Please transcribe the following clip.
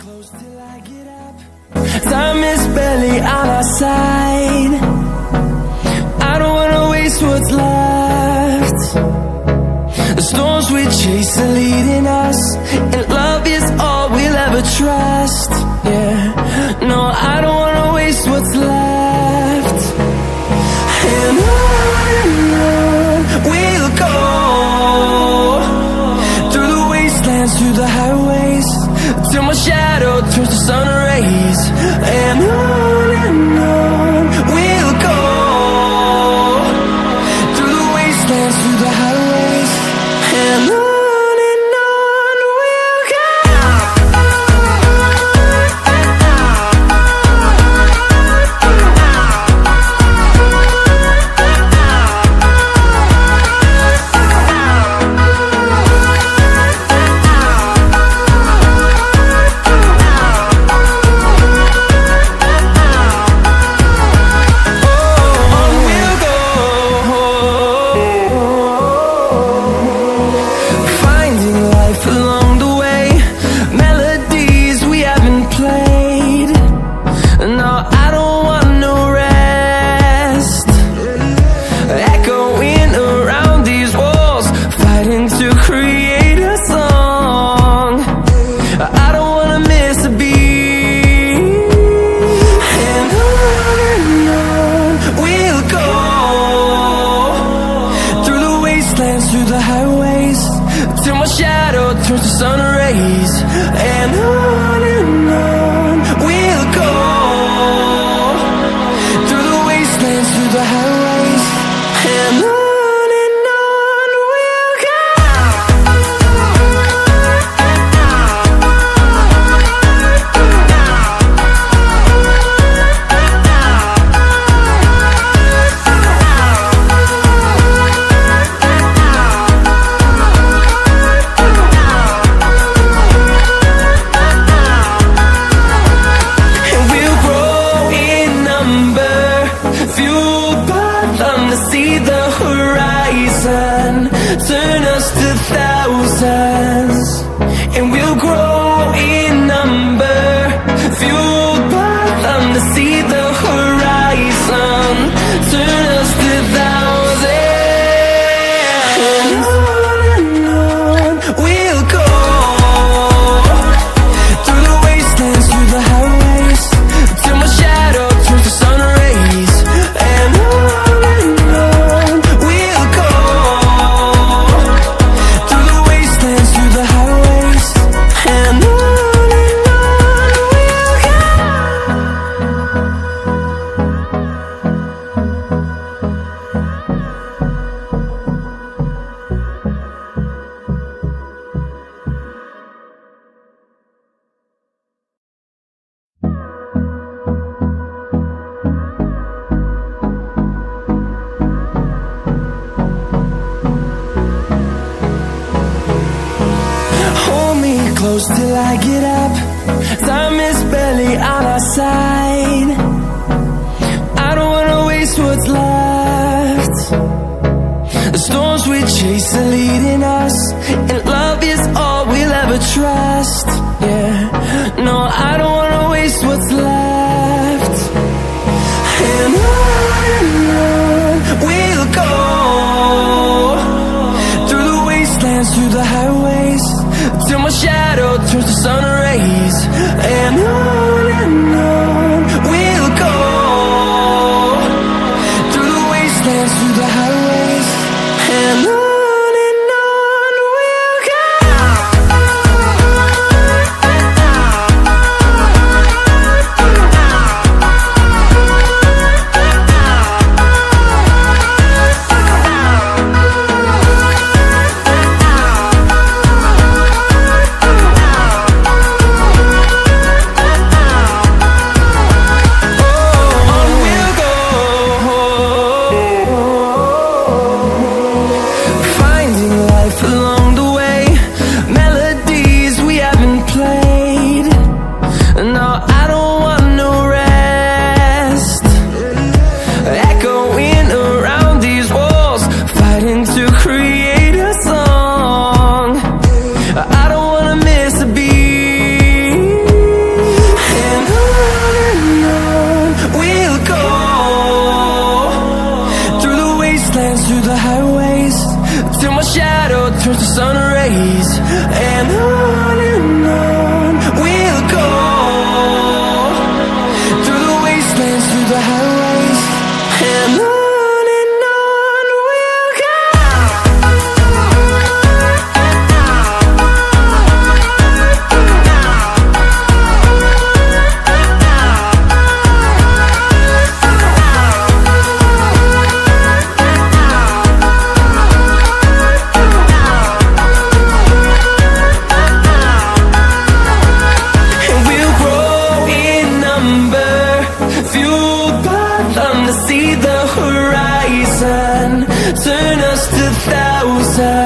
close till I get up. Time is barely on our side. I don't wanna waste what's left. The storms we chase are leading us, and love is all we'll ever trust. Yeah, no, I don't wanna waste what's left. And on we'll go, through the wastelands, through the highways, till my shadow turns to sun rays. And on we'll go, through the wastelands, through the highways, and on we'll go. Through the highways, till my shadow turns to sun rays. And on we'll go, through the wastelands, through the highways, and on we'll go. See the horizon turn us to thousands, and we'll grow in number, fueled by them to see the horizon turn us to thousands. And on we'll go, through the wastelands, through the highways, till my shadow turns to sun rays. And close till I get up. Time is barely on our side. I don't wanna waste what's left. The storms we chase are leading us, and love is all we'll ever trust. Yeah, no, I don't wanna waste what's left. And on we'll go, through the wastelands, through the highways, till my shadow turns to sun rays. And on we'll go, through the wastelands, through the highways, and on we'll go. till my shadow turns to sun rays. And on we'll go, through the wastelands, through the highways. And on we'll go. And we'll grow in number, fueled by them to see the horizon, turn us to thousands.